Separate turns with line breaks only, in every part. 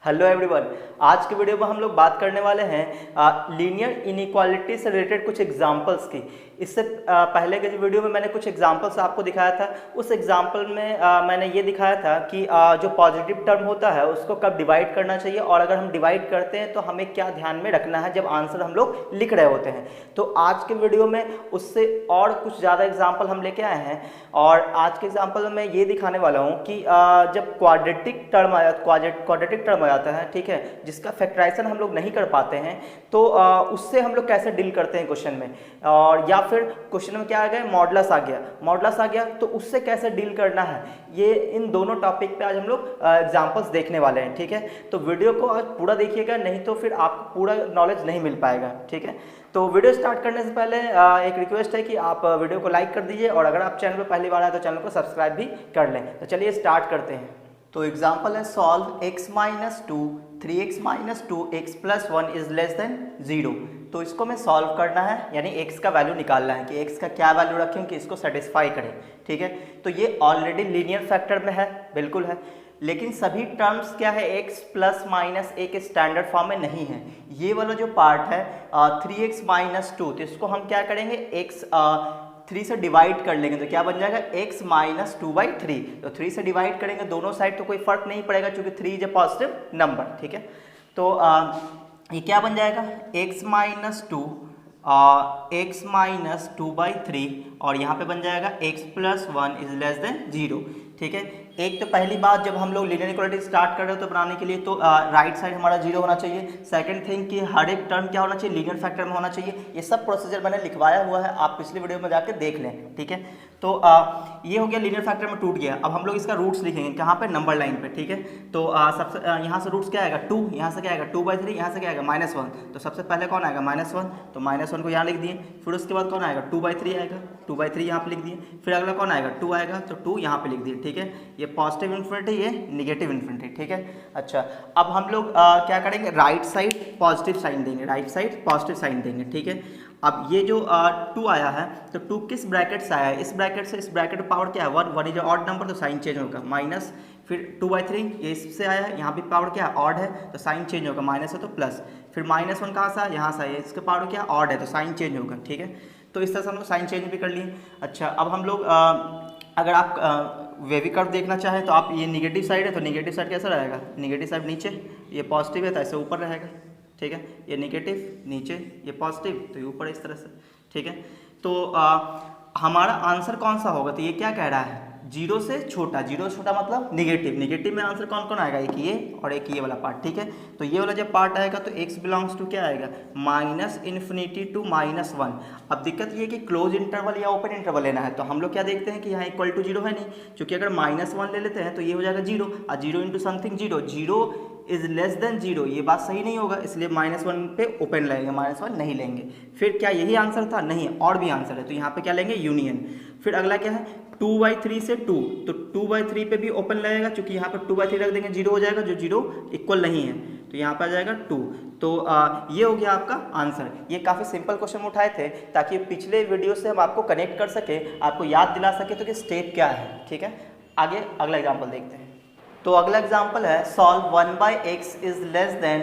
Hello everyone. आज के video में हम लोग बात करने वाले हैं लीनियर इनइक्वालिटी से रिलेटेड कुछ एग्जांपल्स की। इससे पहले के वीडियो में मैंने कुछ एग्जांपल्स आपको दिखाया था। उस एग्जांपल में मैंने ये दिखाया था कि जो पॉजिटिव टर्म होता है उसको कब डिवाइड करना चाहिए और अगर हम डिवाइड करते हैं तो हमें क्या ध्यान में रखना है जब आंसर हम लोग लिख रहे होते हैं। तो आज के वीडियो में उससे और कुछ ज़्यादा एग्जाम्पल हम लेके आए हैं और आज के एग्जाम्पल में मैं ये दिखाने वाला हूँ कि जब क्वाड्रेटिक टर्म आ जाता है, ठीक है, जिसका फैक्टराइजेशन हम लोग नहीं कर पाते हैं तो उससे हम लोग कैसे डील करते हैं क्वेश्चन में, और या फिर क्वेश्चन में क्या आ गया, मॉडुलस आ गया तो उससे कैसे डील करना है। ये इन दोनों टॉपिक पे आज हम लोग एग्जांपल्स देखने वाले हैं, ठीक है। तो वीडियो को आज पूरा देखिएगा, नहीं तो फिर आपको पूरा नॉलेज नहीं मिल पाएगा, ठीक है। तो वीडियो स्टार्ट करने से पहले एक रिक्वेस्ट है कि आप वीडियो को लाइक कर दीजिए और अगर आप चैनल पर पहली बार आए तो चैनल को सब्सक्राइब भी कर लें। तो चलिए स्टार्ट करते हैं। तो एग्जाम्पल है solve x minus 2 3x minus 2x plus 1 is less than 0। तो इसको मैं सॉल्व करना है, यानी x का वैल्यू निकालना है कि x का क्या वैल्यू रखें कि इसको सेटिस्फाई करें, ठीक है। तो ये ऑलरेडी लीनियर फैक्टर में है, बिल्कुल है, लेकिन सभी टर्म्स क्या है, x प्लस माइनस एक स्टैंडर्ड फॉर्म में नहीं है। ये वाला जो पार्ट है 3x माइनस 2, तो इसको हम क्या करेंगे, x 3 से डिवाइड कर लेंगे तो क्या बन जाएगा, x माइनस 2/3। तो 3 से डिवाइड करेंगे दोनों साइड तो कोई फर्क नहीं पड़ेगा क्योंकि 3 इज ए पॉजिटिव नंबर, ठीक है। तो ये क्या बन जाएगा, x माइनस 2 x माइनस 2/3 और यहाँ पे बन जाएगा x plus 1 is less than 0, ठीक है। एक तो पहली बात, जब हम लोग लीनियर इक्वालिटी स्टार्ट कर रहे हो तो बनाने के लिए तो राइट साइड हमारा 0 होना चाहिए। सेकंड थिंग कि हर एक टर्म क्या होना चाहिए, लीनियर फैक्टर में होना चाहिए। ये सब प्रोसीजर मैंने लिखवाया हुआ है, आप पिछले वीडियो में जाके देख लें, ठीक है। तो ये हो गया, लीनियर फैक्टर में टूट गया। अब हम लोग इसका रूट्स लिखेंगे कहाँ पे, नंबर लाइन पे, ठीक है। तो सबसे यहाँ से रूट्स क्या आएगा 2, यहाँ से क्या आएगा 2/3, यहाँ से क्या आएगा -1। तो सबसे पहले कौन आएगा -1, तो -1 को यहाँ लिख दिए। फिर उसके बाद कौन आएगा 2/3 आएगा, 2/3 यहाँ पे लिख दिए। फिर अगला कौन आएगा 2 आएगा, तो 2 यहाँ पे लिख दिए, ठीक है। ये पॉजिटिव इन्फिनिटी, ये निगेटिव इन्फिनिटी, ठीक है। अच्छा, अब हम लोग क्या करेंगे, राइट साइड पॉजिटिव साइन देंगे, राइट साइड पॉजिटिव साइन देंगे, ठीक है। अब ये जो 2 आया है तो 2 किस ब्रैकेट से आया है, इस ब्रैकेट से, इस ब्रैकेट पावर क्या है 1 इज ऑड नंबर तो साइन चेंज होगा माइनस। फिर 2/3 ये इससे आया है, यहाँ भी पावर क्या है ऑड है तो साइन चेंज होगा, माइनस है तो प्लस। फिर -1 कहाँ से आया, यहाँ से आया, इसके पावर क्या ऑड है तो साइन चेंज होगा, ठीक है। तो इस तरह से हम लोग साइन चेंज भी कर लिए। अच्छा, अब हम लोग अगर आप वेवी कर्व देखना चाहें तो आप, ये निगेटिव साइड है तो निगेटिव साइड कैसा रहेगा, निगेटिव साइड नीचे, ये पॉजिटिव है तो ऐसे ऊपर रहेगा, ठीक है। ये निगेटिव नीचे, ये पॉजिटिव तो ये ऊपर इस तरह से, ठीक है। तो हमारा आंसर कौन सा होगा, तो ये क्या कह रहा है, 0 से छोटा, 0 से छोटा मतलब निगेटिव। निगेटिव में आंसर कौन कौन आएगा, एक ये और एक ये वाला पार्ट, ठीक है। तो ये वाला जब पार्ट आएगा तो x बिलोंग्स टू क्या आएगा, -∞ to -1। अब दिक्कत ये है कि क्लोज इंटरवल या ओपन इंटरवल लेना है, तो हम लोग क्या देखते हैं कि यहाँ इक्वल टू 0 है नहीं, क्योंकि अगर -1 ले लेते हैं तो ये हो जाएगा 0 और 0 into something 0 is less than 0, ये बात सही नहीं होगा, इसलिए -1 पे ओपन लगेंगे, -1 नहीं लेंगे। फिर क्या यही आंसर था, नहीं, और भी आंसर है, तो यहाँ पे क्या लेंगे, यूनियन। फिर अगला क्या है 2/3 से 2, तो 2/3 पे भी ओपन लगेगा, क्योंकि यहाँ पर 2/3 रख देंगे 0 हो जाएगा, जो 0 इक्वल नहीं है तो यहाँ पर आ जाएगा 2। तो ये हो गया आपका आंसर। ये काफ़ी सिंपल क्वेश्चन उठाए थे ताकि पिछले वीडियो से हम आपको कनेक्ट कर सके, आपको याद दिला सके तो कि स्टेप क्या है, ठीक है। आगे अगला एग्जाम्पल देखते हैं। तो अगला एग्जाम्पल है solve 1/x is less than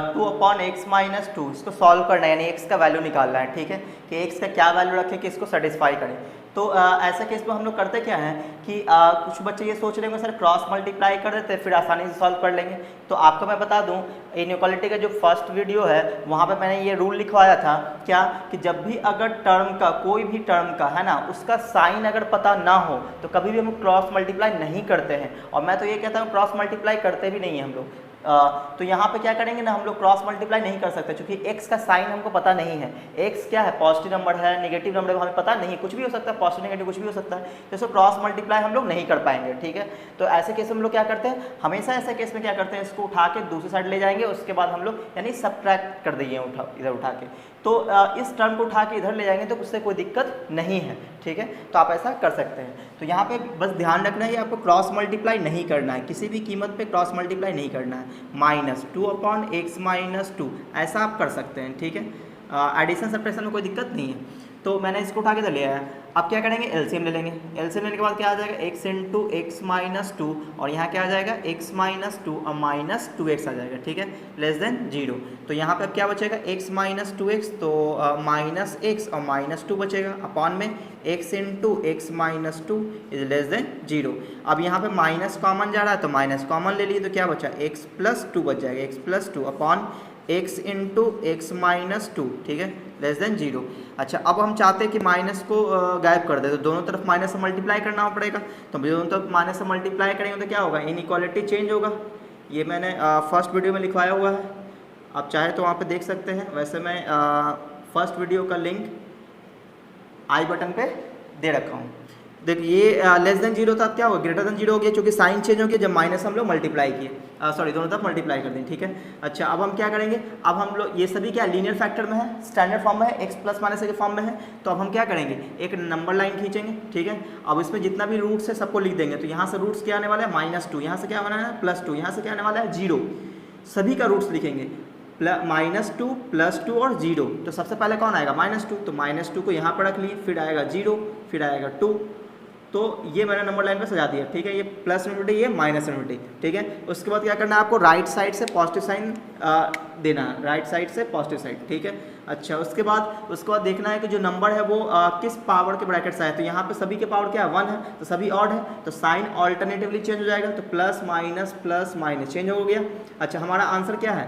2/x minus 2। इसको सॉल्व करना है, यानी x का वैल्यू निकालना है, ठीक है, कि x का क्या वैल्यू रखें कि इसको सेटिस्फाई करें। तो ऐसा केस में हम लोग करते क्या है कि कुछ बच्चे ये सोच रहे हैं सर क्रॉस मल्टीप्लाई कर देते हैं फिर आसानी से सॉल्व कर लेंगे। तो आपको मैं बता दूं, इनइक्वालिटी का जो फर्स्ट वीडियो है वहाँ पे मैंने ये रूल लिखवाया था क्या, कि जब भी अगर टर्म का, कोई भी टर्म का है ना, उसका साइन अगर पता ना हो तो कभी भी हम क्रॉस मल्टीप्लाई नहीं करते हैं। और मैं तो ये कहता हूँ क्रॉस मल्टीप्लाई करते भी नहीं हैं हम लोग। तो यहाँ पे क्या करेंगे ना, हम लोग क्रॉस मल्टीप्लाई नहीं कर सकते क्योंकि x का साइन हमको पता नहीं है। x क्या है, पॉजिटिव नंबर है, नेगेटिव नंबर है, हमें पता नहीं, कुछ भी हो सकता है, पॉजिटिव नेगेटिव कुछ भी हो सकता है, तो इसको क्रॉस मल्टीप्लाई हम लोग नहीं कर पाएंगे, ठीक है। तो ऐसे केस में हम लोग क्या करते हैं, हमेशा ऐसे केस में क्या करते हैं, इसको उठा के दूसरी साइड ले जाएंगे, उसके बाद हम लोग यानी सब्ट्रैक्ट कर देंगे इधर उठा के, तो इस टर्म को उठा के इधर ले जाएंगे तो उससे कोई दिक्कत नहीं है, ठीक है। तो आप ऐसा कर सकते हैं। तो यहाँ पे बस ध्यान रखना है, आपको क्रॉस मल्टीप्लाई नहीं करना है, किसी भी कीमत पे क्रॉस मल्टीप्लाई नहीं करना है। -2/x माइनस 2 ऐसा आप कर सकते हैं, ठीक है। एडिशन सब्ट्रैक्शन में कोई दिक्कत नहीं है। तो मैंने इसको उठा के तो ले आया। अब क्या करेंगे, एलसीएम ले लेंगे। एलसीएम लेने के बाद क्या आ जाएगा, x into x minus two, और यहाँ क्या आ जाएगा x माइनस टू और माइनस 2x आ जाएगा, ठीक है, लेस देन 0। तो यहाँ पे अब क्या बचेगा, x माइनस 2x, तो माइनस x और माइनस 2 बचेगा अपॉन में x into x minus 2 is less than 0। अब यहाँ पे माइनस कॉमन जा रहा है तो माइनस कॉमन ले लिए, तो क्या बचा, x प्लस 2 बच जाएगा, x plus 2 upon x into x minus 2, ठीक है, लेस देन 0। अच्छा, अब हम चाहते हैं कि माइनस को गायब कर दे, तो दोनों तरफ माइनस से मल्टीप्लाई करना पड़ेगा। तो दोनों तरफ माइनस से मल्टीप्लाई करेंगे तो क्या होगा, इनइक्वालिटी चेंज होगा। ये मैंने फर्स्ट वीडियो में लिखवाया हुआ है, आप चाहे तो वहाँ पे देख सकते हैं। वैसे मैं फर्स्ट वीडियो का लिंक आई बटन पे दे रखा हूँ। देखिए ये लेस देन 0 था, अब क्या होगा, ग्रेटर देन 0 हो गया, क्योंकि साइन चेंज हो गया जब माइनस हम लोग मल्टीप्लाई किए, सॉरी दोनों तरफ मल्टीप्लाई कर दें, ठीक है। अच्छा, अब हम क्या करेंगे, अब हम लोग ये सभी क्या लीनियर फैक्टर में है, स्टैंडर्ड फॉर्म में है, x प्लस माइनस के फॉर्म में है। तो अब हम क्या करेंगे, एक नंबर लाइन खींचेंगे, ठीक है। अब इसमें जितना भी रूट्स है सबको लिख देंगे। तो यहाँ से रूट्स क्या आने वाला है, -2, यहाँ से क्या आना है, +2, यहाँ से क्या आने वाला है, 0। सभी का रूट्स लिखेंगे, -2 +2 और 0। तो सबसे पहले कौन आएगा, -2, तो -2 को यहाँ पर रख लिए, फिर आएगा 0, फिर आएगा 2। तो ये मैंने नंबर लाइन पे सजा दिया, ठीक है। ये प्लस इन्फिनिटी, ये माइनस इन्फिनिटी, ठीक है। उसके बाद क्या करना है आपको, राइट साइड से पॉजिटिव साइन देना है, राइट साइड से पॉजिटिव साइड, ठीक है। अच्छा, उसके बाद देखना है कि जो नंबर है वो किस पावर के ब्रैकेट से है। तो यहाँ पे सभी के पावर क्या है, 1 है, तो सभी ऑड है, तो साइन ऑल्टरनेटिवली चेंज हो जाएगा, तो प्लस माइनस चेंज हो गया। अच्छा, हमारा आंसर क्या है,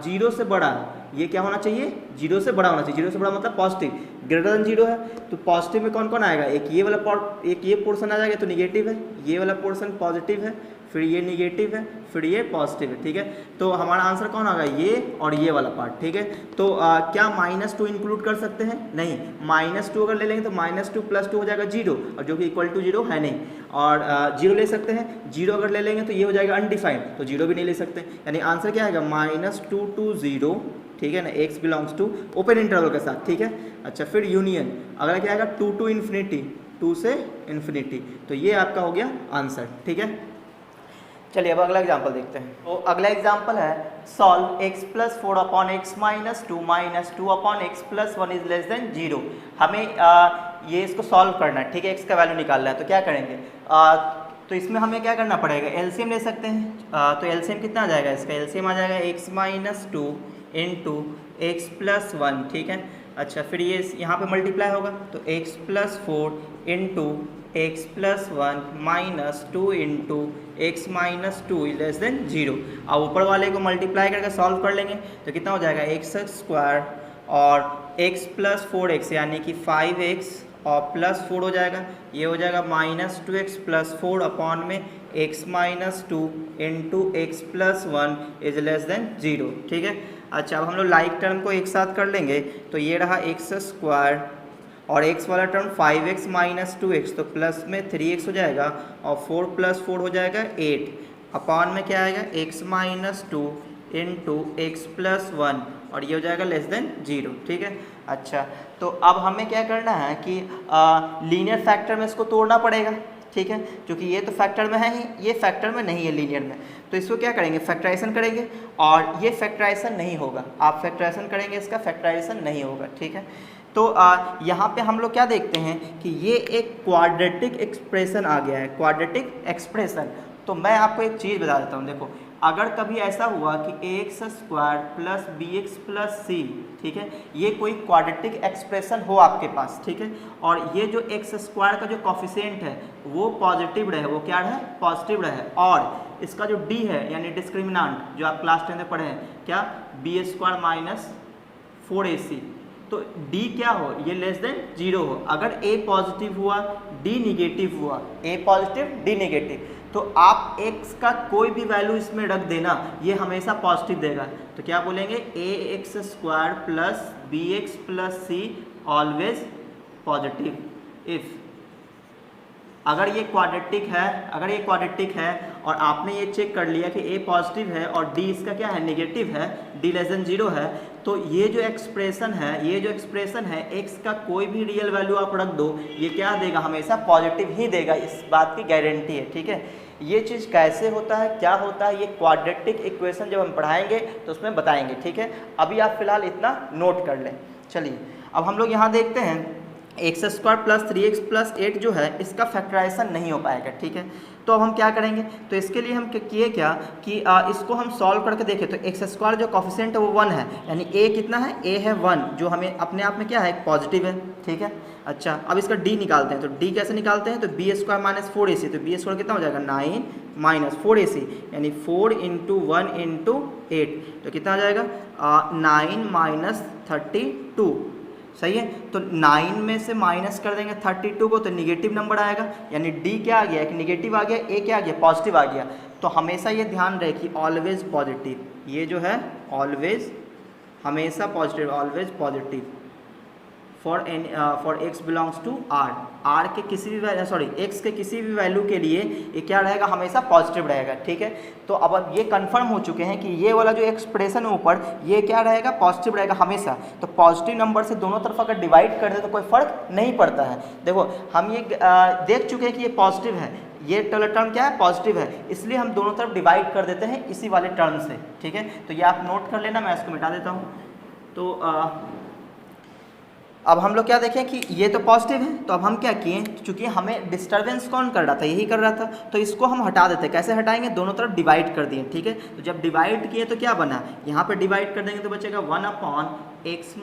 0 से बड़ा, ये क्या होना चाहिए, 0 से बड़ा होना चाहिए। 0 से बड़ा मतलब पॉजिटिव, ग्रेटर देन 0 है, तो पॉजिटिव में कौन कौन आएगा, एक ये पोर्शन आ जाएगा तो निगेटिव है, ये वाला पोर्शन पॉजिटिव है, फिर ये निगेटिव है, फिर ये पॉजिटिव है, ठीक है। तो हमारा आंसर कौन होगा, ये और ये वाला पार्ट, ठीक है। तो क्या -2 इंक्लूड कर सकते हैं, नहीं, -2 अगर ले लेंगे तो -2 + 2 हो जाएगा 0, और जो कि इक्वल टू 0 है नहीं। और 0 ले सकते हैं, 0 अगर ले लेंगे तो ये हो जाएगा अनडिफाइंड, तो 0 भी नहीं ले सकते। यानी आंसर क्या आएगा, -2 to 0, ठीक है ना, x belongs to open interval के साथ, ठीक है। अच्छा, फिर यूनियन, अगला क्या आएगा, 2 to इन्फिनिटी, 2 से इन्फिनिटी, तो ये आपका हो गया आंसर, ठीक है। चलिए अब अगला एग्जांपल देखते हैं। तो अगला एग्जांपल है, solve x + 4 upon x minus 2 upon x + 1 is less than 0। हमें ये इसको सॉल्व करना है, ठीक है, x का वैल्यू निकालना है। तो क्या करेंगे, तो इसमें हमें क्या करना पड़ेगा, एलसीएम ले सकते हैं। तो एलसीएम कितना आ जाएगा, इसका एलसीएम आ जाएगा x minus 2 into x plus 1, ठीक है। अच्छा, फिर ये यहाँ पे मल्टीप्लाई होगा, तो x + 4 into x plus 1 minus 2 into x minus 2 less than 0। अब ऊपर वाले को मल्टीप्लाई करके सॉल्व कर लेंगे तो कितना हो जाएगा, x² और x + 4x यानी कि 5x और +4 हो जाएगा, ये हो जाएगा -2x + 4 अपॉन में x minus 2 into x plus 1 is less than 0, ठीक है। अच्छा, अब हम लोग लाइक टर्म को एक साथ कर लेंगे, तो ये रहा x² और x वाला टर्म 5x माइनस 2x, तो प्लस में 3x हो जाएगा और 4 + 4 हो जाएगा 8 अपॉन में क्या आएगा, x minus 2 into x plus 1 और ये हो जाएगा लेस देन 0, ठीक है। अच्छा, तो अब हमें क्या करना है कि लीनियर फैक्टर में इसको तोड़ना पड़ेगा, ठीक है, क्योंकि ये तो फैक्टर में है ही, ये फैक्टर में नहीं है लीनियर में। तो इसको क्या करेंगे, फैक्टराइजेशन करेंगे, और ये फैक्टराइजेशन नहीं होगा, आप फैक्टराइजेशन करेंगे, इसका फैक्टराइजेशन नहीं होगा, ठीक है। तो यहाँ पे हम लोग क्या देखते हैं कि ये एक क्वाड्रेटिक एक्सप्रेशन आ गया है, क्वाड्रेटिक एक्सप्रेशन। तो मैं आपको एक चीज़ बता देता हूँ, देखो, अगर कभी ऐसा हुआ कि ax² + bx + c, ठीक है, ये कोई क्वाड्रेटिक एक्सप्रेशन हो आपके पास, ठीक है, और ये जो x² का जो कॉफिशिएंट है वो पॉजिटिव रहे, वो क्या रहे, पॉजिटिव रहे, और इसका जो d है यानी डिस्क्रिमिनांट जो आप क्लास 10 में पढ़े हैं, क्या, b² - 4ac, तो d क्या हो, ये लेस देन 0 हो। अगर a पॉजिटिव हुआ, d निगेटिव हुआ, a पॉजिटिव d निगेटिव, तो आप x का कोई भी वैल्यू इसमें रख देना, ये हमेशा पॉजिटिव देगा। तो क्या बोलेंगे, ax² + bx + c always positive if, अगर ये क्वाड्रेटिक है और आपने ये चेक कर लिया कि a पॉजिटिव है और d इसका क्या है, नेगेटिव है, d लेस देन 0 है, तो ये जो एक्सप्रेशन है x का कोई भी रियल वैल्यू आप रख दो, ये क्या देगा, हमेशा पॉजिटिव ही देगा, इस बात की गारंटी है, ठीक है। ये चीज़ कैसे होता है, क्या होता है, ये क्वाड्रेटिक इक्वेशन जब हम पढ़ाएंगे तो उसमें बताएंगे, ठीक है। अभी आप फिलहाल इतना नोट कर लें। चलिए अब हम लोग यहाँ देखते हैं x square plus 3x plus 8 जो है इसका फैक्टराइजेशन नहीं हो पाएगा, ठीक है। तो अब हम क्या करेंगे, तो इसके लिए हम किए क्या कि इसको हम सॉल्व करके देखें। तो एक्स स्क्वायर जो कॉफिशिएंट है वो 1 है, यानी a कितना है, a है 1, जो हमें अपने आप में क्या है, पॉजिटिव है, ठीक है। अच्छा, अब इसका d निकालते हैं। तो d कैसे निकालते हैं, तो बी स्क्वायर माइनस 4ac, तो बी स्क्वायर कितना हो जाएगा 9 माइनस 4ac, यानी 4 इंटू 1 इंटू 8, तो कितना आ जाएगा 9 माइनस 32, सही है। तो 9 में से माइनस कर देंगे 32 को, तो निगेटिव नंबर आएगा, यानी d क्या आ गया, एक निगेटिव आ गया, a क्या आ गया, पॉजिटिव आ गया। तो हमेशा ये ध्यान रहे कि ऑलवेज पॉजिटिव, ये जो है ऑलवेज, हमेशा positive, always positive for x belongs to r के किसी भी वैल्यू, सॉरी x के किसी भी वैल्यू के लिए ये क्या रहेगा, हमेशा पॉजिटिव रहेगा, ठीक है। तो अब ये कंफर्म हो चुके हैं कि ये वाला जो एक्सप्रेशन है ऊपर, ये क्या रहेगा, पॉजिटिव रहेगा हमेशा। तो पॉजिटिव नंबर से दोनों तरफ अगर डिवाइड कर दे तो कोई फर्क नहीं पड़ता है। देखो हम ये देख चुके हैं कि ये पॉजिटिव है, ये टर्म क्या है, पॉजिटिव है, इसलिए हम दोनों तरफ डिवाइड कर देते हैं इसी वाले टर्म से, ठीक है। तो ये आप नोट कर लेना, मैं इसको मिटा देता हूँ। तो अब हम लोग क्या देखें कि ये तो पॉजिटिव है, तो अब हम क्या किए, चूंकि हमें डिस्टर्बेंस कौन कर रहा था, यही कर रहा था, तो इसको हम हटा देते हैं। कैसे हटाएंगे, दोनों तरफ डिवाइड कर दिए, ठीक है। तो जब डिवाइड किए तो क्या बना, यहाँ पे डिवाइड कर देंगे तो बचेगा 1/x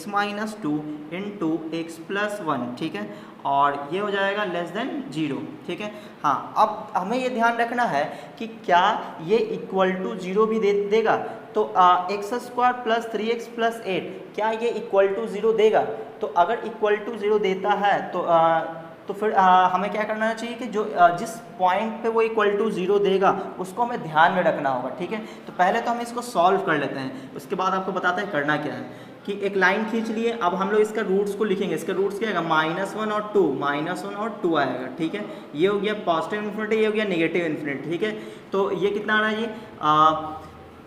minus 2 into x plus 1, ठीक है, और ये हो जाएगा लेस देन 0, ठीक है। हाँ, अब हमें ये ध्यान रखना है कि क्या ये इक्वल टू 0 भी देगा। तो x square plus 3x plus 8 क्या ये इक्वल टू 0 देगा। तो अगर इक्वल टू 0 देता है तो फिर हमें क्या करना चाहिए कि जो जिस पॉइंट पे वो इक्वल टू 0 देगा उसको हमें ध्यान में रखना होगा, ठीक है। तो पहले तो हम इसको सॉल्व कर लेते हैं, उसके बाद आपको बताते हैं करना क्या है। कि एक लाइन खींच लिए, अब हम लोग इसका रूट्स को लिखेंगे। इसका रूट्स क्या आएगा, -1 और 2, -1 और 2 आएगा, ठीक है। ये हो गया पॉजिटिव इन्फिनिटी, ये हो गया नेगेटिव इन्फिनिटी, ठीक है। तो ये कितना आ रहा है, ये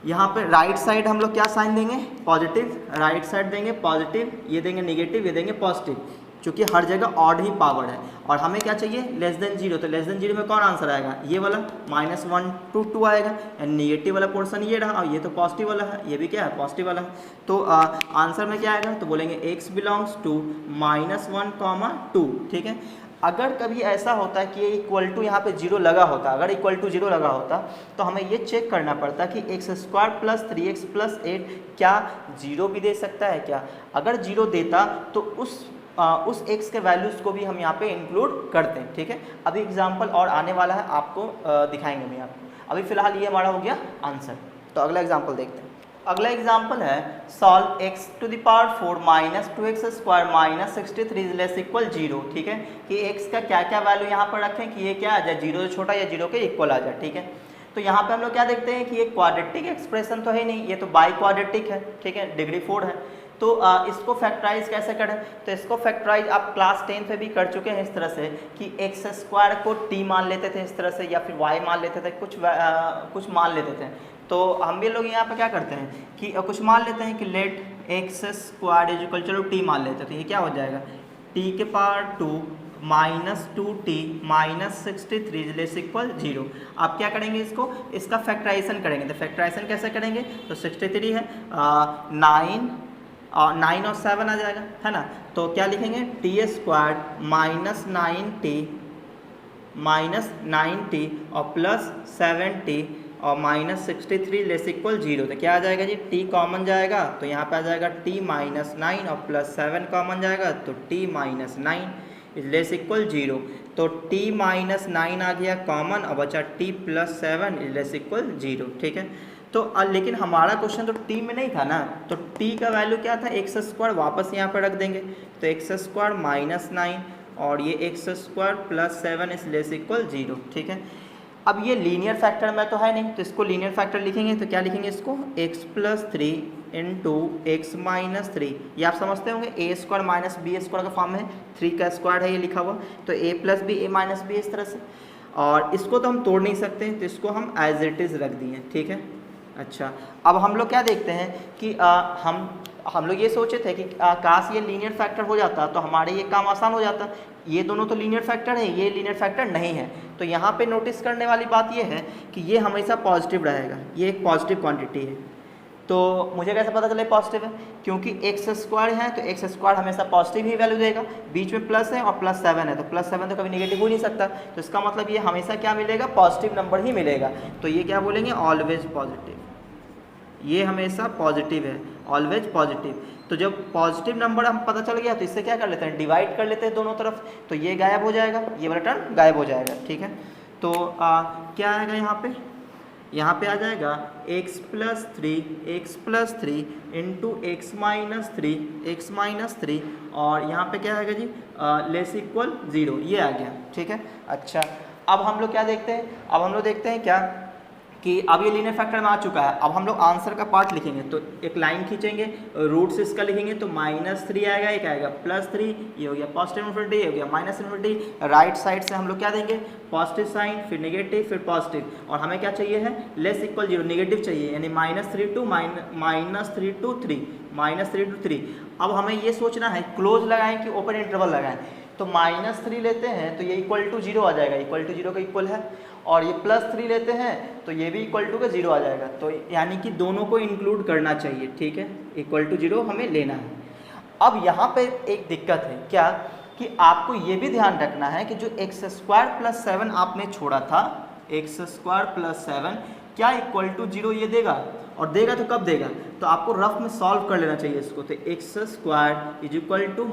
यहाँ पे राइट साइड हम लोग क्या साइन देंगे, पॉजिटिव, राइट साइड देंगे पॉजिटिव, ये देंगे नेगेटिव, ये देंगे पॉजिटिव, क्योंकि हर जगह ऑड ही पावर है। और हमें क्या चाहिए, लेस देन 0, तो लेस देन 0 में कौन आंसर आएगा, ये वाला -1 to 2 आएगा, एंड नेगेटिव वाला पोर्शन ये रहा, और ये तो पॉजिटिव वाला है, ये भी क्या है, पॉजिटिव वाला है। तो आंसर में क्या आएगा, तो बोलेंगे x बिलोंग्स टू -1, 2, ठीक है। अगर कभी ऐसा होता है कि ये इक्वल टू यहाँ पे 0 लगा होता, अगर इक्वल टू 0 लगा होता तो हमें ये चेक करना पड़ता कि x square plus 3x plus 8 क्या 0 भी दे सकता है क्या। अगर 0 देता तो उस x के वैल्यूज़ को भी हम यहाँ पे इंक्लूड करते हैं, ठीक है। अभी एग्जाम्पल और आने वाला है, आपको दिखाएंगे मैं आपको। अभी फिलहाल ये हमारा हो गया आंसर। तो अगला एग्जाम्पल देखते हैं। अगला एग्जाम्पल है solve x to the power 4 minus 2x square minus 63 less equal 0, ठीक है। कि x का क्या क्या वैल्यू यहाँ पर रखें कि ये क्या आ जाए, 0 से छोटा या 0 के इक्वल आ जाए, ठीक है। तो यहाँ पे हम लोग क्या देखते हैं कि ये क्वाड्रेटिक एक्सप्रेशन तो है नहीं, ये तो बाई क्वाड्रेटिक है, ठीक है, डिग्री 4 है। तो इसको फैक्टराइज कैसे करें, तो इसको फैक्टराइज आप क्लास 10 पे भी कर चुके हैं इस तरह से कि एक्स स्क्वायर को t मान लेते थे इस तरह से, या फिर y मान लेते थे, कुछ मान लेते थे। तो हम भी लोग यहाँ पे क्या करते हैं कि कुछ मान लेते हैं कि let x square is equal, चलो t मान लेते हैं, तो ये क्या हो जाएगा t के power 2 minus 2t minus 63 less equal 0। आप क्या करेंगे, इसका फैक्टराइजेशन करेंगे। तो फैक्टराइजेशन कैसे करेंगे, तो 63 है 9 और 7 आ जाएगा, है ना। तो क्या लिखेंगे, टी स्क्वायर माइनस 9t और प्लस 7t और माइनस 63 लेस इक्वल 0। तो क्या आ जाएगा जी, t कॉमन जाएगा, तो यहाँ पे आ जाएगा t माइनस 9 और प्लस 7 कॉमन जाएगा, तो t माइनस 9 लेस इक्वल 0। तो t माइनस 9 आ गया कॉमन, और बचा t प्लस 7 लेस इक्वल 0, ठीक है। तो लेकिन हमारा क्वेश्चन तो t में नहीं था ना, तो t का वैल्यू क्या था, एक्स स्क्वायर, वापस यहाँ पर रख देंगे। तो एक्स स्क्वायर माइनस 9 और ये एक्स स्क्वायर प्लस 7 इस लेस इक्वल 0, ठीक है। अब ये लीनियर फैक्टर में तो है नहीं, तो इसको लीनियर फैक्टर लिखेंगे तो क्या लिखेंगे, इसको x plus 3 into x minus 3, ये आप समझते होंगे ए स्क्वायर माइनस बी स्क्वायर का फॉर्म है, 3 का स्क्वायर है ये लिखा हुआ, तो a plus B A minus B इस तरह से। और इसको तो हम तोड़ नहीं सकते, तो इसको हम एज इट इज़ रख दिए, ठीक है। अच्छा, अब हम लोग क्या देखते हैं कि हम लोग ये सोचे थे कि काश ये लीनियर फैक्टर हो जाता तो हमारे ये काम आसान हो जाता। ये दोनों तो लीनियर फैक्टर है, ये लीनियर फैक्टर नहीं है। तो यहाँ पे नोटिस करने वाली बात ये है कि ये हमेशा पॉजिटिव रहेगा, ये एक पॉजिटिव क्वांटिटी है। तो मुझे कैसे पता चले पॉजिटिव है, क्योंकि एक्स स्क्वायर है तो एक्स स्क्वायर हमेशा पॉजिटिव ही वैल्यू देगा, बीच में प्लस है और +7 है तो +7 तो कभी नेगेटिव हो नहीं सकता, तो इसका मतलब ये हमेशा क्या मिलेगा, पॉजिटिव नंबर ही मिलेगा। तो ये क्या बोलेंगे, ऑलवेज पॉजिटिव, ये हमेशा पॉजिटिव है, ऑलवेज पॉजिटिव। तो जब पॉजिटिव नंबर हम पता चल गया तो इससे क्या कर लेते हैं, डिवाइड कर लेते हैं दोनों तरफ, तो ये गायब हो जाएगा, ये वाला टर्म गायब हो जाएगा, ठीक है। तो क्या आएगा यहाँ पे आ जाएगा x+3 into x minus three और यहाँ पे क्या आएगा जी, लेस इक्वल 0, ये आ गया, ठीक है। अच्छा, अब हम लोग क्या देखते हैं, अब हम लोग देखते हैं क्या कि अब ये लीनियर फैक्टर में आ चुका है। अब हम लोग आंसर का पार्ट लिखेंगे, तो एक लाइन खींचेंगे, रूट्स इसका लिखेंगे, तो -3 आएगा, एक आएगा +3, ये हो गया पॉजिटिव इन्फिनिटी, ये हो गया माइनस इन्फिनिटी। राइट साइड से हम लोग क्या देंगे, पॉजिटिव साइन, फिर नेगेटिव, फिर पॉजिटिव, और हमें क्या चाहिए है, लेस इक्वल 0, नेगेटिव चाहिए, यानी -3 to 3। अब हमें ये सोचना है क्लोज लगाएं कि ओपन इंटरवल लगाएं, तो -3 लेते हैं तो ये इक्वल टू 0 आ जाएगा, इक्वल टू 0 का इक्वल है, और ये +3 लेते हैं तो ये भी इक्वल टू का 0 आ जाएगा, तो यानी कि दोनों को इंक्लूड करना चाहिए, ठीक है, इक्वल टू 0 हमें लेना है। अब यहाँ पे एक दिक्कत है क्या, कि आपको ये भी ध्यान रखना है कि जो x² + 7 आपने छोड़ा था, x² + 7 क्या इक्वल टू 0 ये देगा, और देगा तो कब देगा, तो आपको रफ में सॉल्व कर लेना चाहिए इसको, तो x² =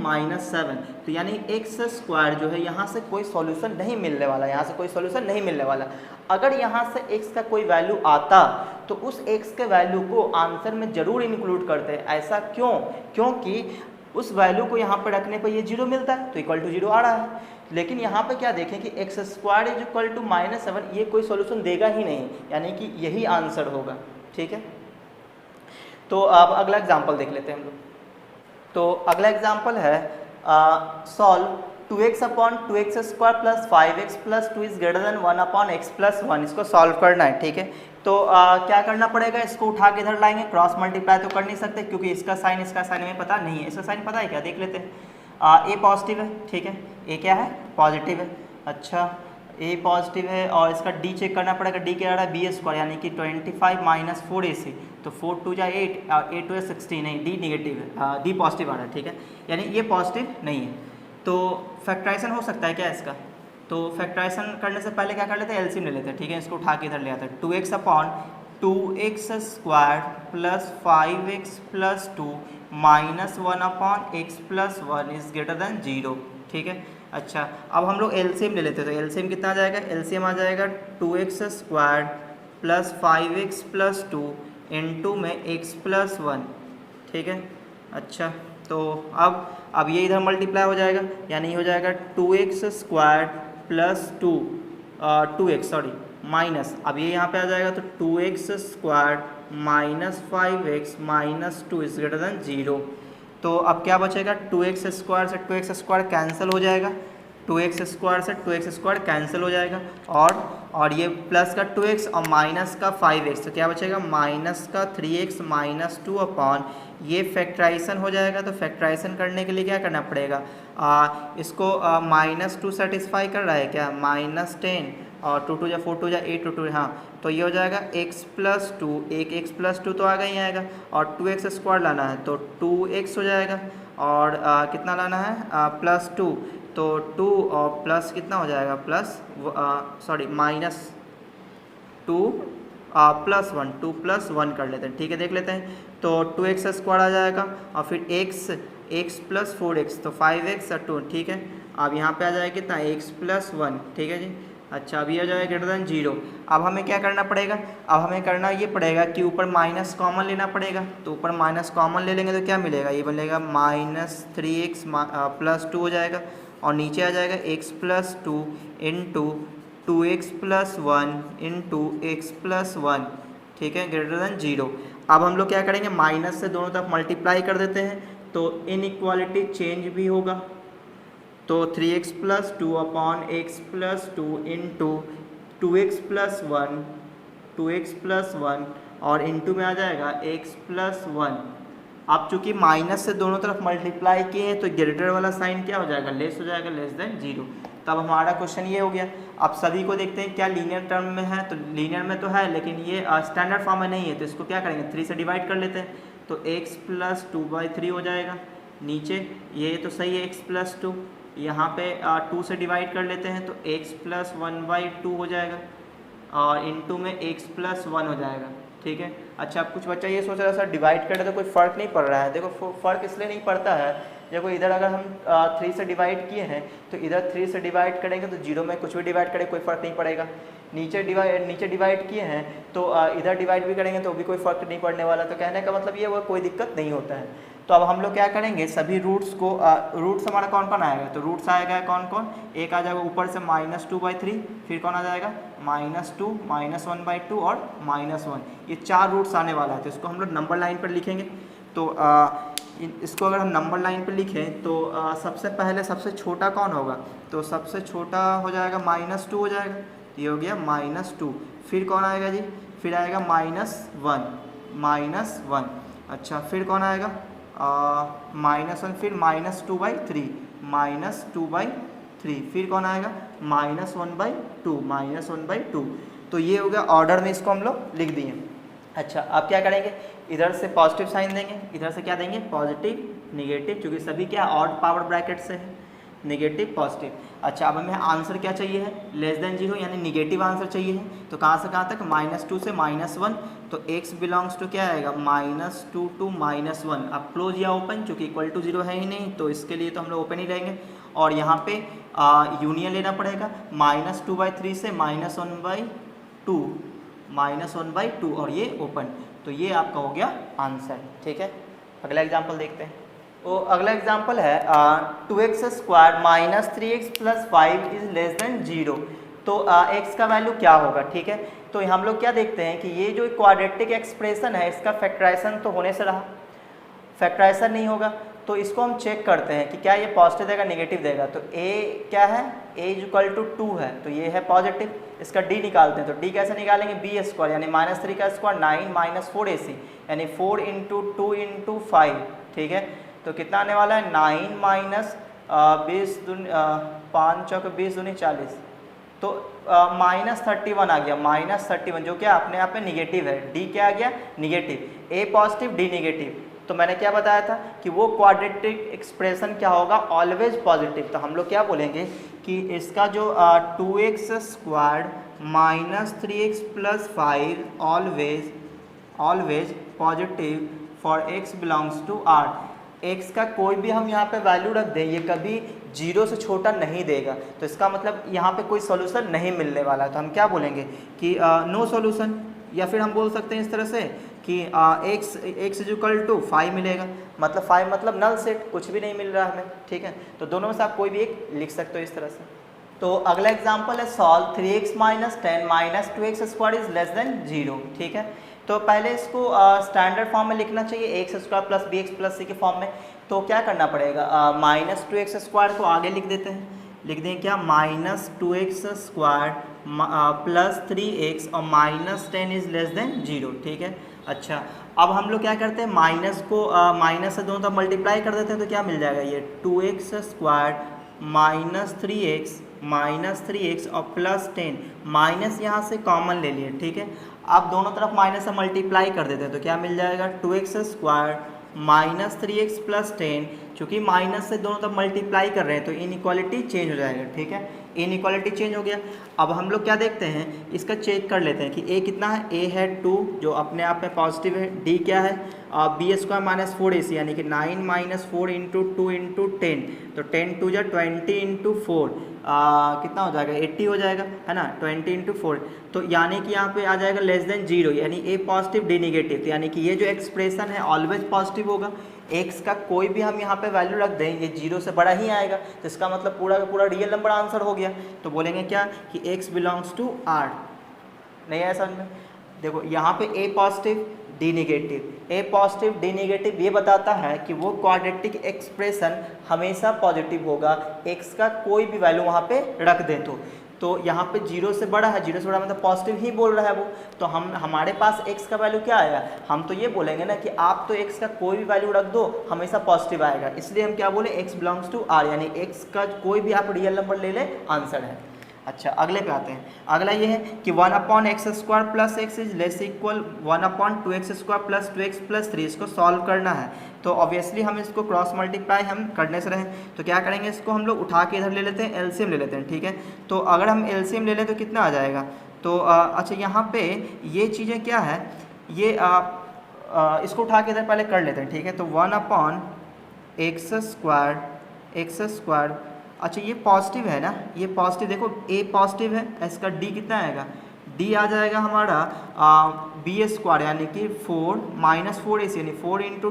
-7, तो यानी x² जो है यहाँ से कोई सॉल्यूशन नहीं मिलने वाला, यहाँ से कोई सॉल्यूशन नहीं मिलने वाला। अगर यहाँ से x का कोई वैल्यू आता तो उस x के वैल्यू को आंसर में ज़रूर इंक्लूड करते हैं, ऐसा क्यों, क्योंकि उस वैल्यू को यहाँ पर रखने पर ये 0 मिलता है, तो इक्वल टू 0 आ रहा है। लेकिन यहाँ पे क्या देखें कि x² = -7 ये कोई सॉल्यूशन देगा ही नहीं, यानी कि यही आंसर होगा, ठीक है। तो अब अगला एग्जांपल देख लेते हैं हम लोग। तो अगला एग्जांपल है solve 2x/2x² + 5x + 2 is greater than 1/x + 1, इसको सॉल्व करना है, ठीक है। तो क्या करना पड़ेगा, इसको उठा के इधर लाएंगे, क्रॉस मल्टीप्लाई तो कर नहीं सकते क्योंकि इसका साइन हमें पता नहीं है, इसका साइन पता है क्या, देख लेते हैं। ए पॉजिटिव है, ठीक है, ए क्या है, पॉजिटिव है। अच्छा, ए पॉजिटिव है और इसका डी चेक करना पड़ेगा, डी क्या आ रहा है, b² यानी कि 25 - 4ac, तो 4 × 2 = 8 और 8 × 2 = 16, नहीं डी निगेटिव है, डी पॉजिटिव आ रहा है, ठीक है, यानी ये पॉजिटिव नहीं है। तो फैक्टराइजेशन हो सकता है क्या इसका, तो फैक्टराइजेशन करने से पहले क्या कर लेते हैं, एलसीएम ले लेते हैं, ठीक है, इसको उठा के इधर ले आते हैं। 2x/2x² + 5x + 2 -1/x + 1 is greater than 0, ठीक है। अच्छा, अब हम लोग एलसीएम ले लेते हैं, तो एलसीएम कितना आ जाएगा, एलसीएम आ जाएगा 2x² + 5x + 2 इंटू में x + 1, ठीक है। अच्छा, तो अब ये इधर मल्टीप्लाई हो जाएगा, यानी हो जाएगा 2x² + 2x माइनस, अब ये यहाँ पे आ जाएगा, तो 2x² - 5x - 2 is greater than 0। तो अब क्या बचेगा, 2x² से 2x² कैंसिल हो जाएगा, 2x² से 2x² कैंसिल हो जाएगा, और ये प्लस का 2x और माइनस का 5x, तो क्या बचेगा, माइनस का 3x - 2 ये फैक्टराइजेशन हो जाएगा। तो फैक्टराइजेशन करने के लिए क्या करना पड़ेगा, इसको -2 सेटिस्फाई कर रहा है क्या, -10 और 2 × 2 = 4 × 2 = 8 × 2, हाँ, तो ये हो जाएगा x + 2, एक x + 2 तो आ गई आएगा, और 2x² लाना है तो 2x हो जाएगा, और कितना लाना है, +2, तो 2 और प्लस कितना हो जाएगा, -2 +1, 2 + 1 कर लेते हैं, ठीक है, देख लेते हैं। तो 2x² आ जाएगा, और फिर x + 4x, तो 5x और 2, ठीक है। अब यहाँ पे आ जाएगा कितना, x + 1, ठीक है जी। अच्छा, अभी आ जाएगा ग्रेटर देन 0। अब हमें क्या करना पड़ेगा, अब हमें करना ये पड़ेगा कि ऊपर माइनस कॉमन लेना पड़ेगा, तो ऊपर माइनस कॉमन ले लेंगे तो क्या मिलेगा, ये बनेगा -3x + 2 हो जाएगा, और नीचे आ जाएगा x + 2 into 2x + 1 into x + 1, ठीक है, ग्रेटर देन 0। अब हम लोग क्या करेंगे, माइनस से दोनों तरफ मल्टीप्लाई कर देते हैं, तो इनइक्वालिटी चेंज भी होगा, तो 3x + 2/x + 2 इंटू 2x + 1 और इंटू में आ जाएगा x + 1। अब चूंकि माइनस से दोनों तरफ मल्टीप्लाई किए हैं तो ग्रेटर वाला साइन क्या हो जाएगा, लेस हो जाएगा, लेस देन 0। तो अब हमारा क्वेश्चन ये हो गया। अब सभी को देखते हैं क्या लीनियर टर्म में है, तो लीनियर में तो है लेकिन ये स्टैंडर्ड फॉर्म में नहीं है, तो इसको क्या करेंगे 3 से डिवाइड कर लेते हैं, तो x + 2/3 हो जाएगा। नीचे ये तो सही है x + 2, यहाँ पे 2 से डिवाइड कर लेते हैं तो x + 1/2 हो जाएगा और इनटू में x + 1 हो जाएगा। ठीक है। अच्छा, अब कुछ बच्चा ये सोच रहा है सर डिवाइड करें तो कोई फ़र्क नहीं पड़ रहा है। देखो फ़र्क इसलिए नहीं पड़ता है, देखो इधर अगर हम 3 से डिवाइड किए हैं तो इधर 3 से डिवाइड करेंगे तो 0 में कुछ भी डिवाइड करें कोई फ़र्क नहीं पड़ेगा। नीचे डिवाइड किए हैं तो इधर डिवाइड भी करेंगे तो भी कोई फ़र्क नहीं पड़ने वाला। तो कहने का मतलब ये वो कोई दिक्कत नहीं होता है। तो अब हम लोग क्या करेंगे, सभी रूट्स को रूट्स हमारा कौन कौन आएगा, तो रूट्स आएगा कौन कौन, एक आ जाएगा ऊपर से -2/3, फिर कौन आ जाएगा -2, -1/2 और -1, ये 4 रूट्स आने वाला है। तो इसको हम लोग नंबर लाइन पर लिखेंगे। तो इसको अगर हम नंबर लाइन पर लिखें तो सबसे पहले सबसे छोटा कौन होगा, तो सबसे छोटा हो जाएगा -2 हो जाएगा, ये हो गया -2। फिर कौन आएगा जी, फिर आएगा -1, अच्छा फिर कौन आएगा -1, फिर -2/3, फिर कौन आएगा -1/2। तो ये हो गया ऑर्डर में, इसको हम लोग लिख दिए। अच्छा, अब क्या करेंगे, इधर से पॉजिटिव साइन देंगे, इधर से क्या देंगे पॉजिटिव नेगेटिव, क्योंकि सभी क्या ऑड पावर ब्रैकेट से है, नेगेटिव पॉजिटिव। अच्छा, अब हमें आंसर क्या चाहिए है, <0 यानी नेगेटिव आंसर चाहिए है। तो कहाँ से कहाँ तक, -2 से -1, तो x बिलोंग्स टू क्या आएगा -2 to -1। अब क्लोज या ओपन, चूँकि = 0 है ही नहीं तो इसके लिए तो हम लोग ओपन ही रहेंगे। और यहाँ पे यूनियन लेना पड़ेगा, -2/3 से -1/2 और ये ओपन। तो ये आपका हो गया आंसर। ठीक है, अगला एग्जाम्पल देखते हैं। तो अगला एग्जाम्पल है 2x² - 3x + 5 > 0। तो x का वैल्यू क्या होगा। ठीक है, तो हम लोग क्या देखते हैं कि ये जो क्वाड्रेटिक एक्सप्रेशन है इसका फैक्टराइजेशन तो होने से रहा, फैक्टराइजेशन नहीं होगा, तो इसको हम चेक करते हैं कि क्या ये पॉजिटिव देगा नेगेटिव देगा। तो a क्या है, a = 2 है, तो ये है पॉजिटिव। इसका d निकालते हैं, तो d कैसे निकालेंगे, b² यानी -3 का स्क्वायर 9 - 4ac यानी 4 × 2 × 5। ठीक है, तो कितना आने वाला है 9 - 20 5 चौक 20 दूनी 40, तो -31 आ गया, -31 जो क्या अपने आप में निगेटिव है। d क्या आ गया negative, a positive d negative. तो मैंने क्या बताया था कि वो क्वाड्रेटिक एक्सप्रेशन क्या होगा, ऑलवेज पॉजिटिव। तो हम लोग क्या बोलेंगे कि इसका जो 2x² - 3x + 5 always positive for x belongs to R। x का कोई भी हम यहाँ पे वैल्यू रख दें ये कभी 0 से छोटा नहीं देगा, तो इसका मतलब यहाँ पे कोई सोल्यूशन नहीं मिलने वाला। तो हम क्या बोलेंगे कि नो सोल्यूशन, या फिर हम बोल सकते हैं इस तरह से कि x = 5 मिलेगा, मतलब 5 मतलब नल सेट, कुछ भी नहीं मिल रहा हमें। ठीक है, तो दोनों में से आप कोई भी एक लिख सकते हो इस तरह से। तो अगला एग्जाम्पल है सॉल्व 3x - 10 - 2x² > 0। ठीक है, तो पहले इसको स्टैंडर्ड फॉर्म में लिखना चाहिए, x² + bx + c के फॉर्म में। तो क्या करना पड़ेगा, -2x² को आगे लिख देते हैं, लिख दें क्या -2x² + 3x और -10 > 0। ठीक है, अच्छा अब हम लोग क्या करते हैं, माइनस को माइनस से दोनों तरफ मल्टीप्लाई कर देते हैं, तो क्या मिल जाएगा ये 2x² - 3x और +10, माइनस यहाँ से कॉमन ले लिए। ठीक है, अब दोनों तरफ माइनस से मल्टीप्लाई कर देते हैं, तो क्या मिल जाएगा 2x² - 3x + 10, चूँकि माइनस से दोनों तरफ मल्टीप्लाई कर रहे हैं तो इनइक्वालिटी चेंज हो जाएगा। ठीक है, इनइक्वालिटी चेंज हो गया। अब हम लोग क्या देखते हैं, इसका चेक कर लेते हैं कि a कितना है, a है 2 जो अपने आप में पॉजिटिव है, d क्या है b² - 4ac यानी कि 9 - 4 × 2 × 10, तो 10 2 = 20 × 4 कितना हो जाएगा 80 हो जाएगा, है ना, 20 × 4। तो यानी कि यहाँ पे आ जाएगा <0 यानी a पॉजिटिव d नेगेटिव, तो यानी कि ये जो एक्सप्रेशन है ऑलवेज पॉजिटिव होगा। x का कोई भी हम यहाँ पे वैल्यू रख दें ये 0 से बड़ा ही आएगा, तो इसका मतलब पूरा का पूरा रियल नंबर आंसर हो गया। तो बोलेंगे क्या कि x बिलोंग्स टू R। नहीं है समझ में, देखो यहाँ पे a positive d negative, a positive d negative ये बताता है कि वो क्वाड्रेटिक एक्सप्रेशन हमेशा पॉजिटिव होगा, x का कोई भी वैल्यू वहाँ पे रख दें। तो यहाँ पे 0 से बड़ा है, 0 से बड़ा मतलब पॉजिटिव ही बोल रहा है वो, तो हमारे पास x का वैल्यू क्या आएगा, हम तो ये बोलेंगे ना कि आप तो x का कोई भी वैल्यू रख दो हमेशा पॉजिटिव आएगा, इसलिए हम क्या बोले x बिलोंग्स टू r, यानी x का कोई भी आप रियल नंबर ले लें आंसर है। अच्छा अगले पे आते हैं। अगला ये है कि 1/x² plus x is less equal 1/2x² plus 2x plus 3, इसको सॉल्व करना है। तो ऑब्वियसली हम इसको क्रॉस मल्टीप्लाई हम करने से रहे, तो क्या करेंगे, इसको हम लोग उठा के इधर ले लेते हैं, एलसीएम ले लेते हैं, ठीक है। तो अगर हम एलसीएम ले लें तो कितना आ जाएगा, तो अच्छा यहाँ पे ये चीज़ें क्या है, ये इसको उठा के इधर पहले कर लेते हैं, ठीक है। तो 1/x², अच्छा ये पॉजिटिव है ना, ये पॉजिटिव, देखो a पॉजिटिव है, इसका d कितना आएगा, d आ जाएगा हमारा b² यानी कि 4 माइनस 4ac यानी 4 × 2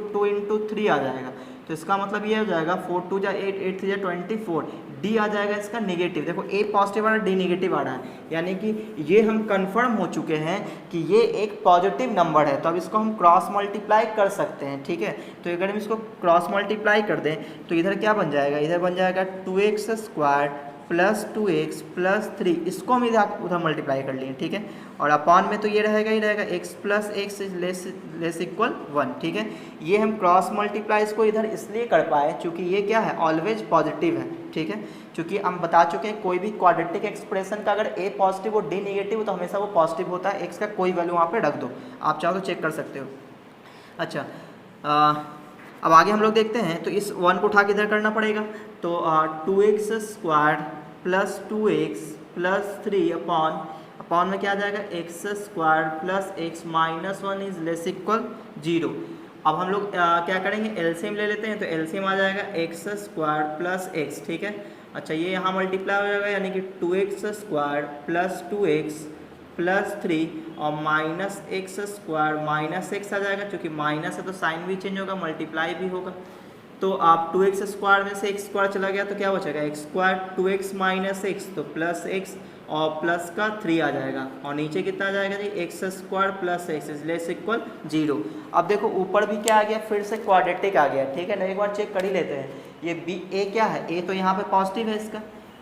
× 3 आ जाएगा। तो इसका मतलब ये हो जाएगा 4 2 जा 8, 8 3 जा 24, d आ जाएगा इसका नेगेटिव। देखो a पॉजिटिव आ रहा है, d नेगेटिव आ रहा है, यानी कि ये हम कंफर्म हो चुके हैं कि ये एक पॉजिटिव नंबर है। तो अब इसको हम क्रॉस मल्टीप्लाई कर सकते हैं, ठीक है। तो अगर हम इसको क्रॉस मल्टीप्लाई कर दें तो इधर क्या बन जाएगा, इधर बन जाएगा 2x² प्लस 2x प्लस 3, इसको हम उधर मल्टीप्लाई कर लिए, ठीक है। और अपॉन में तो ये रहेगा ही रहेगा, x plus x is less equal 1, ठीक है। ये हम क्रॉस मल्टीप्लाई इसको इधर इसलिए कर पाए क्योंकि ये क्या है, ऑलवेज पॉजिटिव है, ठीक है। क्योंकि हम बता चुके हैं कोई भी क्वाड्रेटिक एक्सप्रेशन का अगर a पॉजिटिव और d नेगेटिव हो तो हमेशा वो पॉजिटिव होता है, x का कोई वैल्यू वहाँ पे रख दो, आप चाहो तो चेक कर सकते हो। अच्छा अब आगे हम लोग देखते हैं, तो इस 1 को उठा के इधर करना पड़ेगा, तो 2x² plus 2x plus 3 upon में क्या आ जाएगा, x² plus x minus 1 is less equal 0। अब हम लोग क्या करेंगे, एलसीएम ले लेते हैं, तो एलसीएम आ जाएगा x² प्लस x, ठीक है। अच्छा ये यहाँ मल्टीप्लाई हो जाएगा, यानी कि 2x² प्लस 2x प्लस 3 और माइनस x² माइनस x आ जाएगा, क्योंकि माइनस है तो साइन भी चेंज होगा, मल्टीप्लाई भी होगा। तो आप 2x² में से x² चला गया तो क्या बचेगा, x², 2x माइनस x तो प्लस x और प्लस का 3 आ जाएगा, और नीचे कितना आ जाएगा जी, x² plus x is less equal 0। अब देखो ऊपर भी क्या आ गया, फिर से क्वाड्रेटिक आ गया, ठीक है ना। एक बार चेक कर ही लेते हैं, ये b a क्या है, a तो यहाँ पे पॉजिटिव है,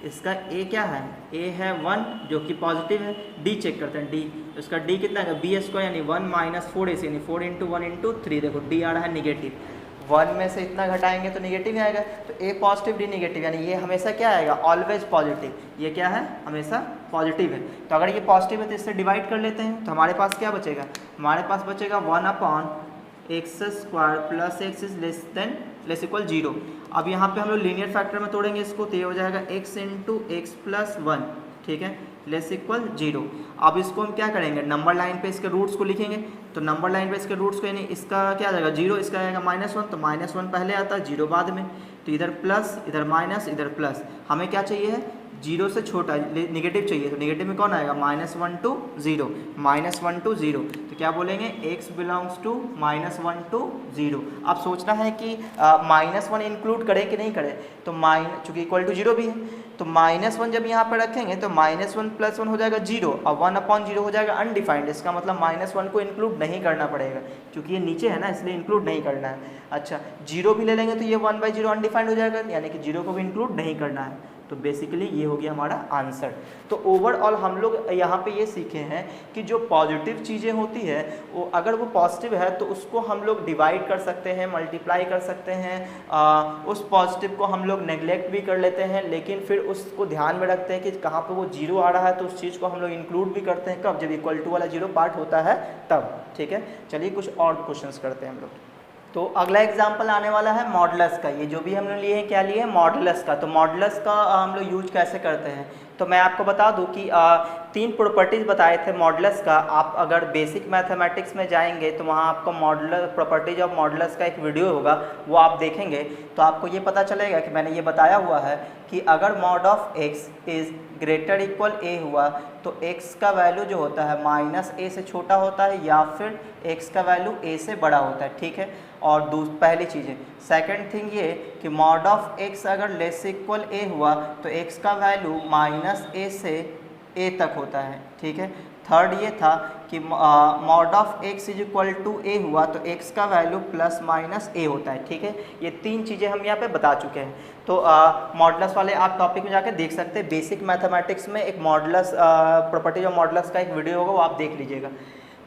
इसका a क्या है, a है 1 जो कि पॉजिटिव है। d चेक करते हैं, d, इसका d कितना है, b² यानी 1 माइनस 4ac यानी 4 × 1 × 3, देखो d आ रहा है नेगेटिव, 1 में से इतना घटाएंगे तो नेगेटिव आएगा, तो a पॉजिटिव d नेगेटिव, यानी ये हमेशा क्या आएगा, ऑलवेज पॉजिटिव, ये क्या है, हमेशा पॉजिटिव है। तो अगर ये पॉजिटिव है तो इससे डिवाइड कर लेते हैं, तो हमारे पास क्या बचेगा, हमारे पास बचेगा 1/x² plus x is less equal 0। अब यहाँ पे हम लोग लीनियर फैक्टर में तोड़ेंगे इसको, तो ये हो जाएगा x × x प्लस 1, ठीक है, लेस इक्वल 0। अब इसको हम क्या करेंगे, नंबर लाइन पे इसके रूट्स को लिखेंगे, तो नंबर लाइन पे इसके रूट्स को, यानी इसका क्या आ जाएगा 0, इसका आएगा -1, तो -1 पहले आता है, 0 बाद में, तो इधर प्लस, इधर माइनस, इधर प्लस। हमें क्या चाहिए है, 0 से छोटा नेगेटिव चाहिए, तो नेगेटिव में कौन आएगा, -1 to 0, -1 to 0, तो क्या बोलेंगे, x बिलोंग्स टू -1 to 0। अब सोचना है कि -1 इंक्लूड करें कि नहीं करें, तो चूँकि इक्वल टू 0 भी है, तो -1 जब यहाँ पर रखेंगे तो -1 + 1 हो जाएगा 0, और 1/0 हो जाएगा अनडिफाइंड, इसका मतलब -1 को इंक्लूड नहीं करना पड़ेगा, क्योंकि ये नीचे है ना इसलिए इंक्लूड नहीं करना है। अच्छा 0 भी ले लेंगे तो ये 1/0 अनडिफाइंड हो जाएगा, यानी कि 0 को भी इंक्लूड नहीं करना है। तो बेसिकली ये हो गया हमारा आंसर। तो ओवरऑल हम लोग यहाँ पे ये सीखे हैं कि जो पॉजिटिव चीज़ें होती है वो अगर वो पॉजिटिव है तो उसको हम लोग डिवाइड कर सकते हैं, मल्टीप्लाई कर सकते हैं, उस पॉजिटिव को हम लोग नेगलेक्ट भी कर लेते हैं, लेकिन फिर उसको ध्यान में रखते हैं कि कहाँ पे वो 0 आ रहा है तो उस चीज़ को हम लोग इंक्लूड भी करते हैं, कब, जब इक्वल टू वाला 0 पार्ट होता है तब। ठीक है, चलिए कुछ और क्वेश्चंस करते हैं हम लोग। तो अगला एग्जाम्पल आने वाला है मॉडुलस का। ये जो भी हमने लिए हैं क्या लिए हैं, मॉडुलस का। तो मॉडुलस का हम लोग यूज कैसे करते हैं, तो मैं आपको बता दूं कि 3 प्रॉपर्टीज़ बताए थे मॉडुलस का। आप अगर बेसिक मैथमेटिक्स में जाएंगे तो वहाँ आपको मॉडुलस प्रॉपर्टीज ऑफ मॉडुलस का एक वीडियो होगा, वो आप देखेंगे तो आपको ये पता चलेगा कि मैंने ये बताया हुआ है कि अगर mod of x is greater equal a हुआ तो x का वैल्यू जो होता है -a से छोटा होता है या फिर x का वैल्यू a से बड़ा होता है। ठीक है, और पहली चीज़ें। सेकंड थिंग ये कि मॉड ऑफ x अगर लेस इक्वल a हुआ तो x का वैल्यू -a से a तक होता है। ठीक है, थर्ड ये था कि mod of x is equal to A हुआ तो x का वैल्यू प्लस माइनस ए होता है। ठीक है, ये तीन चीज़ें हम यहाँ पे बता चुके हैं। तो मॉडुलस वाले आप टॉपिक में जाकर देख सकते हैं, बेसिक मैथमेटिक्स में एक मॉडुलस प्रॉपर्टीज ऑफ मॉडुलस का एक वीडियो होगा, वो आप देख लीजिएगा।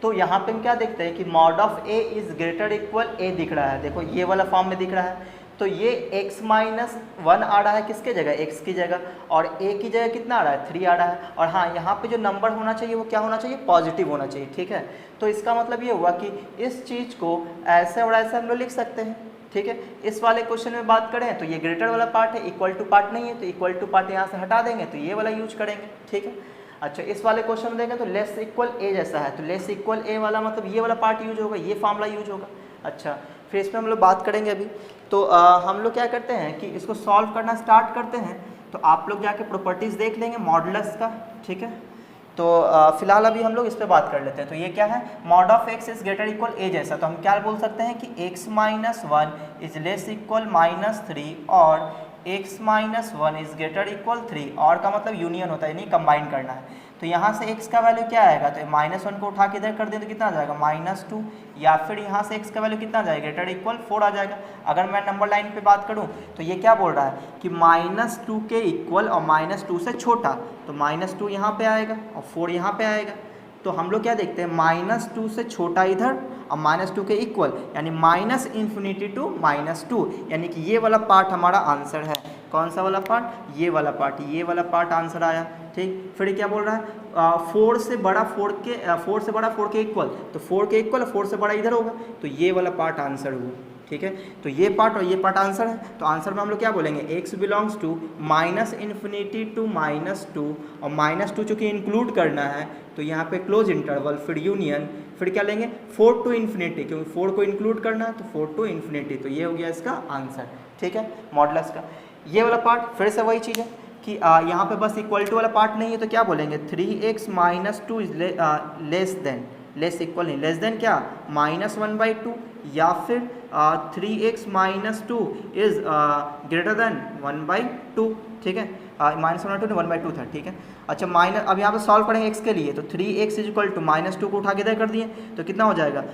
तो यहाँ पे हम क्या देखते हैं कि mod of A is greater equal A दिख रहा है, देखो ये वाला फॉर्म में दिख रहा है। तो ये x माइनस 1 आ रहा है किसके जगह, x की जगह, और a की जगह कितना आ रहा है, 3 आ रहा है। और हाँ, यहाँ पे जो नंबर होना चाहिए वो क्या होना चाहिए, पॉजिटिव होना चाहिए। ठीक है, तो इसका मतलब ये हुआ कि इस चीज़ को ऐसे और ऐसे हम लोग लिख सकते हैं। ठीक है, इस वाले क्वेश्चन में बात करें तो ये ग्रेटर वाला पार्ट है, इक्वल टू पार्ट नहीं है, तो इक्वल टू पार्ट यहाँ से हटा देंगे तो ये वाला यूज करेंगे। ठीक है, अच्छा इस वाले क्वेश्चन में देखें तो लेस इक्वल ए जैसा है, तो लेस इक्वल ए वाला मतलब ये वाला पार्ट यूज होगा, ये फॉर्मूला यूज होगा। अच्छा फिर इसमें हम लोग बात करेंगे अभी। तो हम लोग क्या करते हैं कि इसको सॉल्व करना स्टार्ट करते हैं। तो आप लोग जाके प्रॉपर्टीज़ देख लेंगे मॉडुलस का। ठीक है, तो फिलहाल अभी हम लोग इस पर बात कर लेते हैं। तो ये क्या है, mod of x is greater equal a जैसा, तो हम क्या बोल सकते हैं कि x minus 1 is less equal minus 3 और x minus 1 is greater equal 3। और का मतलब यूनियन होता है, यानी कंबाइन करना है। तो यहाँ से x का वैल्यू क्या आएगा, तो माइनस 1 को उठा के इधर कर दें तो कितना आ जाएगा, माइनस 2, या फिर यहाँ से x का वैल्यू कितना आ जाएगा, ग्रेटर इक्वल 4 आ जाएगा। अगर मैं नंबर लाइन पे बात करूँ तो ये क्या बोल रहा है कि माइनस 2 के इक्वल और माइनस 2 से छोटा, तो माइनस 2 यहाँ पे आएगा और 4 यहाँ पे आएगा। तो हम लोग क्या देखते हैं, माइनस 2 से छोटा इधर और माइनस 2 के इक्वल, यानी माइनस इन्फिनिटी टू माइनस 2, यानी कि ये वाला पार्ट हमारा आंसर है। कौन सा वाला पार्ट, ये वाला पार्ट, ये वाला पार्ट आंसर आया। ठीक, फिर क्या बोल रहा है, 4 से बड़ा 4 के इक्वल, तो 4 के इक्वल 4 से बड़ा इधर होगा, तो ये वाला पार्ट आंसर हुआ। ठीक है, तो ये पार्ट और ये पार्ट आंसर है। तो आंसर में हम लोग क्या बोलेंगे, x belongs to minus infinity to minus 2, और माइनस 2 चूँकि इंक्लूड करना है तो यहाँ पे क्लोज इंटरवल, फिर यूनियन, फिर क्या लेंगे 4 टू इन्फिनिटी, क्योंकि 4 को इंक्लूड करना है तो 4 टू इन्फिनिटी। तो ये हो गया इसका आंसर। ठीक है, मॉडुलस का ये वाला पार्ट फिर से वही चीज़ है कि यहाँ पे बस इक्वल टू वाला पार्ट नहीं है, तो क्या बोलेंगे 3x minus 2 is less than, less equal नहीं, लेस देन क्या, माइनस 1/2, या फिर 3x minus 2 is greater than 1/2। ठीक है, माइनस 1/2 ने 1/2 था। ठीक है, अच्छा माइनस, अब यहाँ पे सॉल्व करेंगे x के लिए, तो 3x is equal to minus 2 को उठा के इधर कर दिए तो कितना हो जाएगा,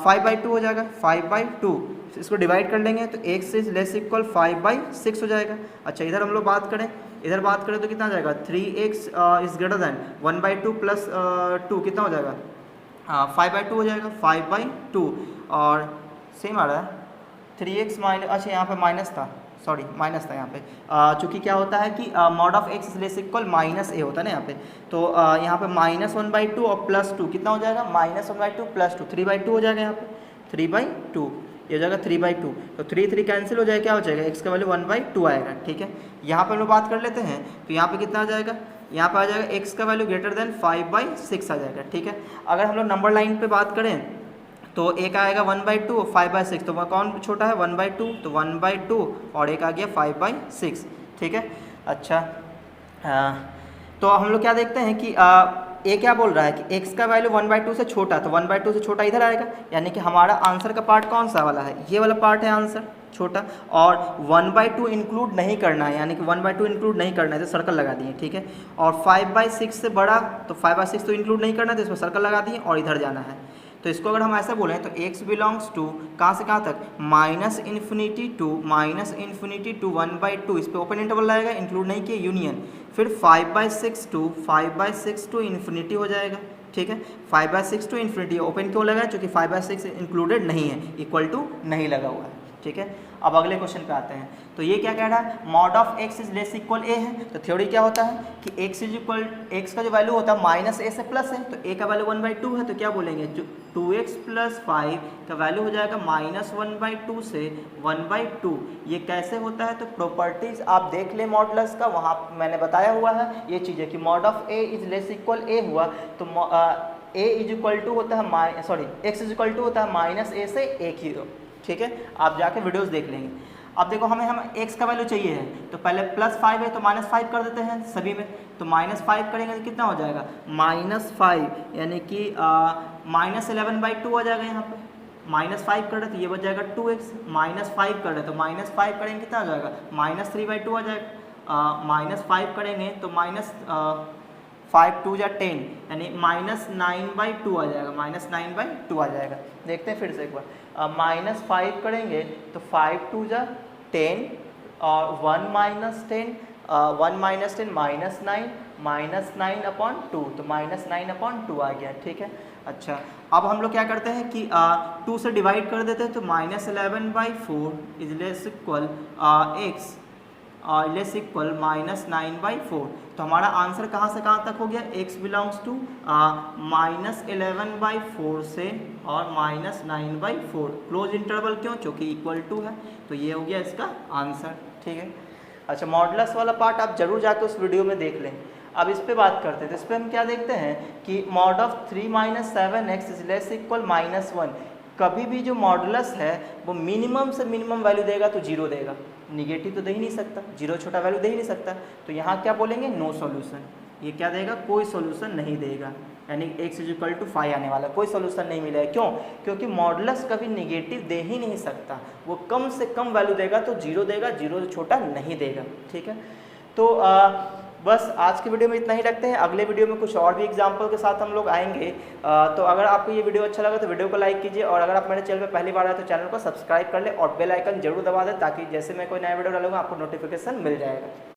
5/2 हो जाएगा, 5/2। इसको डिवाइड कर लेंगे तो x इज लेस इक्वल 5/6 हो जाएगा। अच्छा इधर हम लोग बात करें, इधर बात करें तो कितना आ जाएगा, 3x is greater than 1/2 plus 2 कितना हो जाएगा, 5/2 हो जाएगा, 5/2। और सेम आ रहा है 3x माइनस, अच्छा यहाँ पे माइनस था, सॉरी माइनस था यहाँ पे, चूँकि क्या होता है कि mod of x is less equal minus a होता है ना यहाँ पे, तो यहाँ पे माइनस 1/2 और प्लस 2 कितना हो जाएगा, माइनस 1/2 प्लस 2, 3/2 हो जाएगा यहाँ पे, 3/2 ये हो जाएगा 3/2। तो 3 कैंसिल हो जाएगा, क्या हो जाएगा, x का वैल्यू 1/2 आएगा। ठीक है, यहाँ पे हम लोग बात कर लेते हैं, तो यहाँ पे कितना आ जाएगा, यहाँ पे आ जाएगा x का वैल्यू ग्रेटर देन 5/6 आ जाएगा। ठीक है, अगर हम लोग नंबर लाइन पे बात करें तो एक आएगा 1/2 और 5/6, तो वह कौन छोटा है, 1/2, तो 1/2 और एक आ गया 5/6। ठीक है, अच्छा तो हम लोग क्या देखते हैं कि ये क्या बोल रहा है कि x का वैल्यू 1/2 से छोटा, तो 1/2 से छोटा इधर आएगा, यानी कि हमारा आंसर का पार्ट कौन सा वाला है, ये वाला पार्ट है आंसर छोटा। और 1/2 इंक्लूड नहीं करना है, यानी कि 1/2 इंक्लूड नहीं करना है, तो सर्कल लगा दिए। ठीक है, और 5/6 से बड़ा, तो 5/6 तो इंक्लूड नहीं करना है, तो इसमें सर्कल लगा दिए और इधर जाना है। तो इसको अगर हम ऐसा बोलें तो x बिलोंग्स टू कहाँ से कहाँ तक, माइनस इन्फिनिटी टू 1/2, इस पर ओपन इंटरवल लगेगा, इंक्लूड नहीं किया, यूनियन, फिर 5/6 टू इन्फिनिटी हो जाएगा। ठीक है, 5/6 टू इन्फिनिटी, ओपन क्यों लगा है, क्योंकि 5/6 इंक्लूडेड नहीं है, इक्वल टू नहीं लगा हुआ है। ठीक है, अब अगले क्वेश्चन पे आते हैं। तो ये क्या कह रहा है, mod of x is less equal a है, तो थ्योरी क्या होता है कि x इज इक्वल, x का जो वैल्यू होता है माइनस a से प्लस है, तो a का वैल्यू 1/2 है, तो क्या बोलेंगे 2x प्लस 5 का वैल्यू हो जाएगा माइनस 1/2 से 1/2। ये कैसे होता है, तो प्रॉपर्टीज आप देख ले मॉडुलस का, वहाँ मैंने बताया हुआ है ये चीज़ें कि mod of a is less equal a हुआ तो a इज इक्वल टू होता है x इज इक्वल टू होता है माइनस a से a की। ठीक है, आप जाके वीडियोस देख लेंगे। अब देखो हमें x का वैल्यू चाहिए है, तो पहले +5 है तो -5 कर देते हैं सभी में, तो -5 करेंगे तो कितना हो जाएगा, -5, यानी कि -11/2 आ जाएगा। यहाँ पे -5 कर रहे तो ये बच जाएगा 2x, -5 कर रहे तो -5 करेंगे कितना आ जाएगा, -3/2 आ जाएगा। -5 करेंगे तो 5 2 जा 10 यानी -9/2 आ जाएगा, -9/2 आ जाएगा। देखते हैं फिर से एक बार, -5 करेंगे तो 5 2 जा 10 और 1 - 10, 1 - 10 -9, -9/2 तो -9/2 आ गया, ठीक है। अच्छा, अब हम लोग क्या करते हैं कि 2 से डिवाइड कर देते हैं तो -11/4 is less equal x less equal -9/4। तो हमारा आंसर कहाँ से कहाँ तक हो गया, x बिलोंग्स टू -11/4 से और -9/4, क्लोज इंटरवल क्यों, क्योंकि इक्वल टू है, तो ये हो गया इसका आंसर, ठीक है। अच्छा, मॉडुलस वाला पार्ट आप जरूर जाकर उस वीडियो में देख लें। अब इस पे बात करते हैं, तो इस पे हम क्या देखते हैं कि mod of 3 - 7x is less equal -1। कभी भी जो मॉडुलस है वो मिनिमम से मिनिमम वैल्यू देगा तो 0 देगा, निगेटिव तो दे ही नहीं सकता, 0 छोटा वैल्यू दे ही नहीं सकता। तो यहाँ क्या बोलेंगे, नो सॉल्यूशन। ये क्या देगा, कोई सॉल्यूशन नहीं देगा, यानी x = 5 आने वाला, कोई सॉल्यूशन नहीं मिलेगा। क्यों, क्योंकि मॉडुलस कभी निगेटिव दे ही नहीं सकता, वो कम से कम वैल्यू देगा तो 0 देगा, 0 से छोटा नहीं देगा, ठीक है। तो बस आज की वीडियो में इतना ही रखते हैं। अगले वीडियो में कुछ और भी एग्जाम्पल के साथ हम लोग आएंगे। तो अगर आपको ये वीडियो अच्छा लगा तो वीडियो को लाइक कीजिए, और अगर आप मेरे चैनल पर पहली बार आए तो चैनल को सब्सक्राइब कर ले और बेल आइकन जरूर दबा दें, ताकि जैसे मैं कोई नया वीडियो डालूंगा आपको नोटिफिकेशन मिल जाएगा।